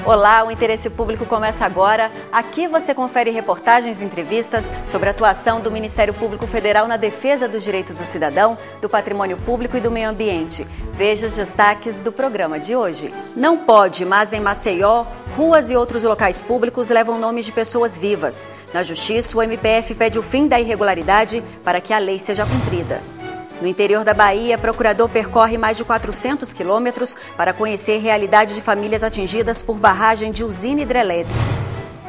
Olá, o Interesse Público começa agora. Aqui você confere reportagens e entrevistas sobre a atuação do Ministério Público Federal na defesa dos direitos do cidadão, do patrimônio público e do meio ambiente. Veja os destaques do programa de hoje. Não pode, mas em Maceió, ruas e outros locais públicos levam nomes de pessoas vivas. Na Justiça, o MPF pede o fim da irregularidade para que a lei seja cumprida. No interior da Bahia, procurador percorre mais de 400 quilômetros para conhecer realidade de famílias atingidas por barragem de usina hidrelétrica.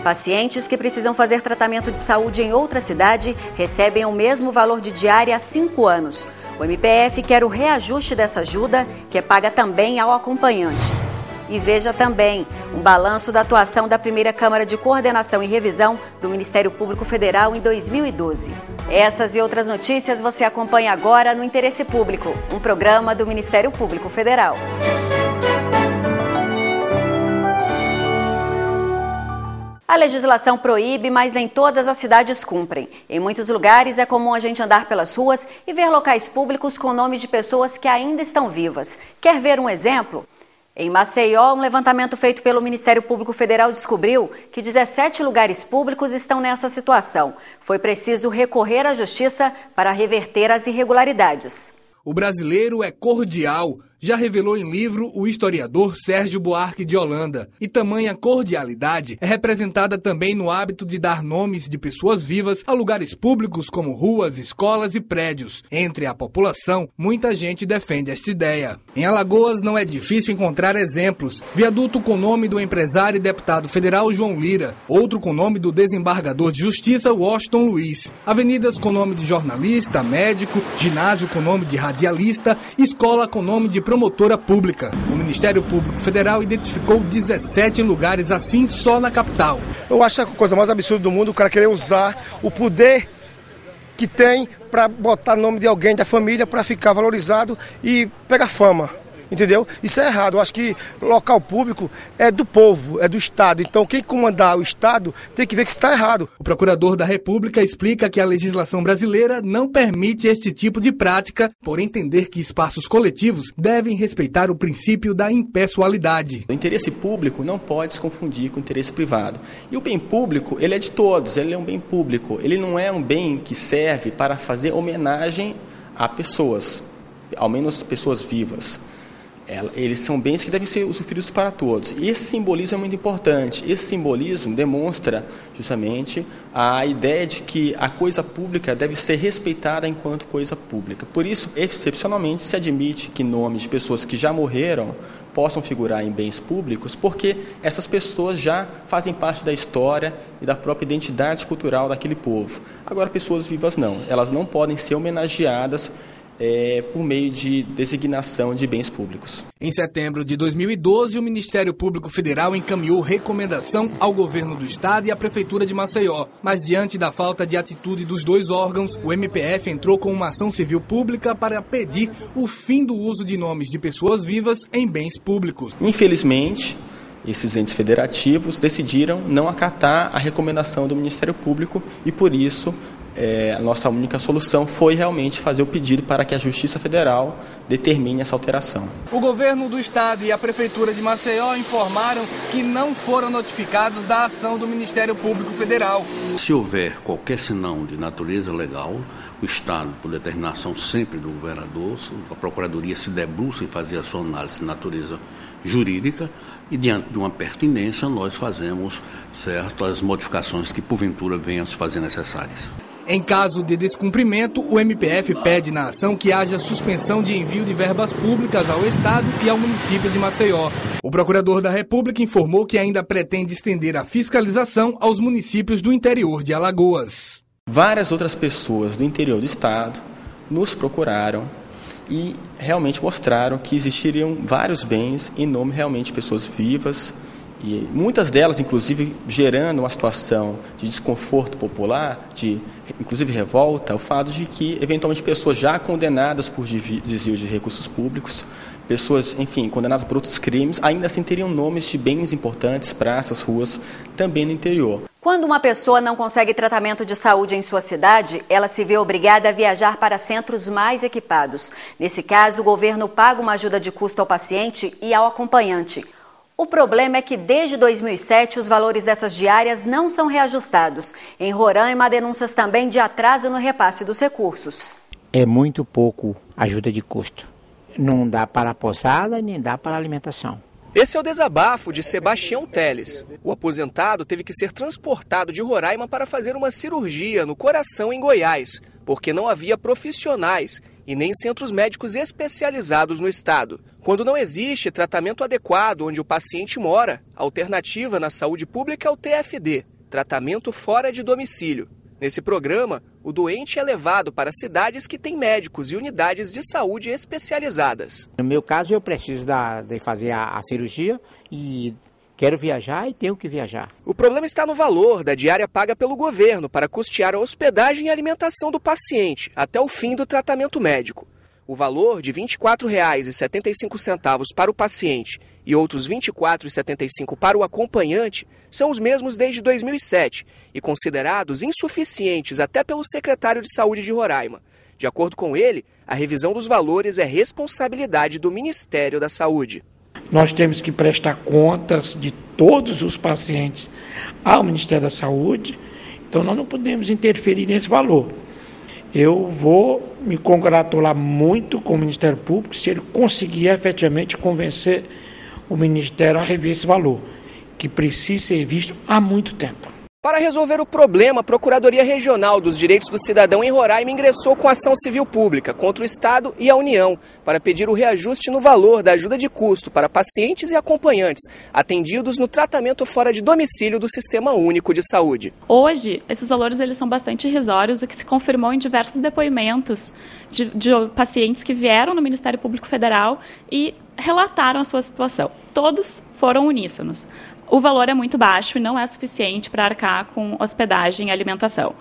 Pacientes que precisam fazer tratamento de saúde em outra cidade recebem o mesmo valor de diária há 5 anos. O MPF quer o reajuste dessa ajuda, que é paga também ao acompanhante. E veja também um balanço da atuação da primeira Câmara de Coordenação e Revisão do Ministério Público Federal em 2012. Essas e outras notícias você acompanha agora no Interesse Público, um programa do Ministério Público Federal. A legislação proíbe, mas nem todas as cidades cumprem. Em muitos lugares é comum a gente andar pelas ruas e ver locais públicos com nomes de pessoas que ainda estão vivas. Quer ver um exemplo? Em Maceió, um levantamento feito pelo Ministério Público Federal descobriu que 17 lugares públicos estão nessa situação. Foi preciso recorrer à Justiça para reverter as irregularidades. O brasileiro é cordial, já revelou em livro o historiador Sérgio Buarque de Holanda. E tamanha cordialidade é representada também no hábito de dar nomes de pessoas vivas a lugares públicos como ruas, escolas e prédios. Entre a população, muita gente defende esta ideia. Em Alagoas não é difícil encontrar exemplos. Viaduto com nome do empresário e deputado federal João Lira. Outro com nome do desembargador de justiça Washington Luiz. Avenidas com nome de jornalista, médico, ginásio com nome de radialista, escola com nome de promotora pública. O Ministério Público Federal identificou 17 lugares assim só na capital. Eu acho a coisa mais absurda do mundo o cara querer usar o poder que tem para botar nome de alguém da família para ficar valorizado e pegar fama. Entendeu? Isso é errado. Eu acho que local público é do povo, é do Estado. Então quem comandar o Estado tem que ver que está errado. O procurador da República explica que a legislação brasileira não permite este tipo de prática, por entender que espaços coletivos devem respeitar o princípio da impessoalidade. O interesse público não pode se confundir com o interesse privado. E o bem público, ele é de todos, ele é um bem público. Ele não é um bem que serve para fazer homenagem a pessoas, ao menos pessoas vivas. Eles são bens que devem ser usufruídos para todos. E esse simbolismo é muito importante. Esse simbolismo demonstra justamente a ideia de que a coisa pública deve ser respeitada enquanto coisa pública. Por isso, excepcionalmente, se admite que nomes de pessoas que já morreram possam figurar em bens públicos, porque essas pessoas já fazem parte da história e da própria identidade cultural daquele povo. Agora, pessoas vivas não. Elas não podem ser homenageadas por meio de designação de bens públicos. Em setembro de 2012, o Ministério Público Federal encaminhou recomendação ao governo do estado e à Prefeitura de Maceió. Mas diante da falta de atitude dos dois órgãos, o MPF entrou com uma ação civil pública para pedir o fim do uso de nomes de pessoas vivas em bens públicos. Infelizmente, esses entes federativos decidiram não acatar a recomendação do Ministério Público e, por isso, a nossa única solução foi realmente fazer o pedido para que a Justiça Federal determine essa alteração. O governo do estado e a Prefeitura de Maceió informaram que não foram notificados da ação do Ministério Público Federal. Se houver qualquer sinal de natureza legal, o Estado, por determinação sempre do governador, a Procuradoria se debruça em fazer a sua análise de natureza jurídica e, diante de uma pertinência, nós fazemos certas modificações que, porventura, venham a se fazer necessárias. Em caso de descumprimento, o MPF pede na ação que haja suspensão de envio de verbas públicas ao Estado e ao município de Maceió. O procurador da República informou que ainda pretende estender a fiscalização aos municípios do interior de Alagoas. Várias outras pessoas do interior do Estado nos procuraram e realmente mostraram que existiriam vários bens em nome realmente de pessoas vivas, e muitas delas, inclusive, gerando uma situação de desconforto popular, de inclusive revolta, o fato de que, eventualmente, pessoas já condenadas por desvio de recursos públicos, pessoas, enfim, condenadas por outros crimes, ainda assim teriam nomes de bens importantes, praças, ruas, também no interior. Quando uma pessoa não consegue tratamento de saúde em sua cidade, ela se vê obrigada a viajar para centros mais equipados. Nesse caso, o governo paga uma ajuda de custo ao paciente e ao acompanhante. O problema é que desde 2007 os valores dessas diárias não são reajustados. Em Roraima há denúncias também de atraso no repasse dos recursos. É muito pouco ajuda de custo. Não dá para a posada nem dá para a alimentação. Esse é o desabafo de Sebastião Teles. O aposentado teve que ser transportado de Roraima para fazer uma cirurgia no coração em Goiás, porque não havia profissionais e nem centros médicos especializados no estado. Quando não existe tratamento adequado onde o paciente mora, a alternativa na saúde pública é o TFD, tratamento fora de domicílio. Nesse programa, o doente é levado para cidades que têm médicos e unidades de saúde especializadas. No meu caso, eu preciso de fazer a cirurgia e quero viajar e tenho que viajar. O problema está no valor da diária paga pelo governo para custear a hospedagem e alimentação do paciente até o fim do tratamento médico. O valor de R$ 24,75 para o paciente e outros R$ 24,75 para o acompanhante são os mesmos desde 2007 e considerados insuficientes até pelo secretário de Saúde de Roraima. De acordo com ele, a revisão dos valores é responsabilidade do Ministério da Saúde. Nós temos que prestar contas de todos os pacientes ao Ministério da Saúde, então nós não podemos interferir nesse valor. Eu vou me congratular muito com o Ministério Público se ele conseguir efetivamente convencer o Ministério a rever esse valor, que precisa ser visto há muito tempo. Para resolver o problema, a Procuradoria Regional dos Direitos do Cidadão em Roraima ingressou com ação civil pública contra o Estado e a União para pedir o reajuste no valor da ajuda de custo para pacientes e acompanhantes atendidos no tratamento fora de domicílio do Sistema Único de Saúde. Hoje, esses valores eles são bastante irrisórios, o que se confirmou em diversos depoimentos de pacientes que vieram no Ministério Público Federal e relataram a sua situação. Todos foram uníssonos. O valor é muito baixo e não é suficiente para arcar com hospedagem e alimentação.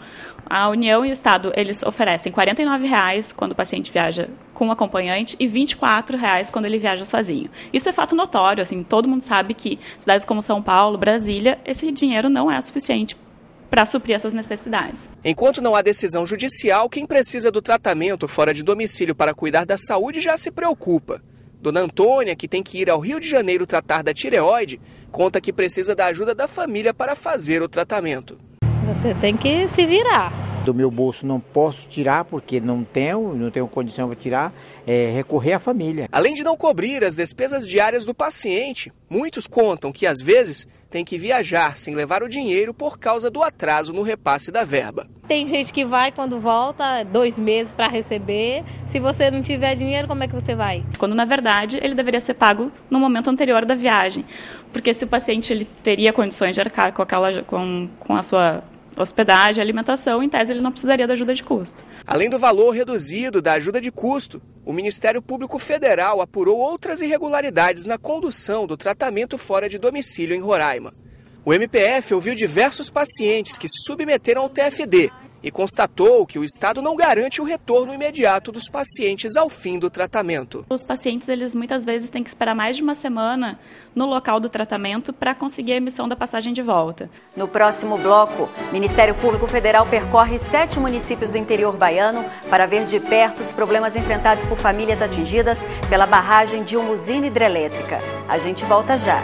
A União e o Estado eles oferecem R$ 49,00 quando o paciente viaja com acompanhante e R$ 24,00 quando ele viaja sozinho. Isso é fato notório, assim, todo mundo sabe que cidades como São Paulo, Brasília, esse dinheiro não é suficiente para suprir essas necessidades. Enquanto não há decisão judicial, quem precisa do tratamento fora de domicílio para cuidar da saúde já se preocupa. Dona Antônia, que tem que ir ao Rio de Janeiro tratar da tireoide, conta que precisa da ajuda da família para fazer o tratamento. Você tem que se virar. Do meu bolso não posso tirar porque não tenho condição para tirar, recorrer à família. Além de não cobrir as despesas diárias do paciente, muitos contam que às vezes tem que viajar sem levar o dinheiro por causa do atraso no repasse da verba. Tem gente que vai quando volta 2 meses para receber. Se você não tiver dinheiro, como é que você vai? Quando, na verdade, ele deveria ser pago no momento anterior da viagem. Porque se o paciente ele teria condições de arcar com a sua hospedagem, alimentação, em tese ele não precisaria da ajuda de custo. Além do valor reduzido da ajuda de custo, o Ministério Público Federal apurou outras irregularidades na condução do tratamento fora de domicílio em Roraima. O MPF ouviu diversos pacientes que se submeteram ao TFD e constatou que o Estado não garante o retorno imediato dos pacientes ao fim do tratamento. Os pacientes, eles muitas vezes têm que esperar mais de uma semana no local do tratamento para conseguir a emissão da passagem de volta. No próximo bloco, o Ministério Público Federal percorre 7 municípios do interior baiano para ver de perto os problemas enfrentados por famílias atingidas pela barragem de uma usina hidrelétrica. A gente volta já.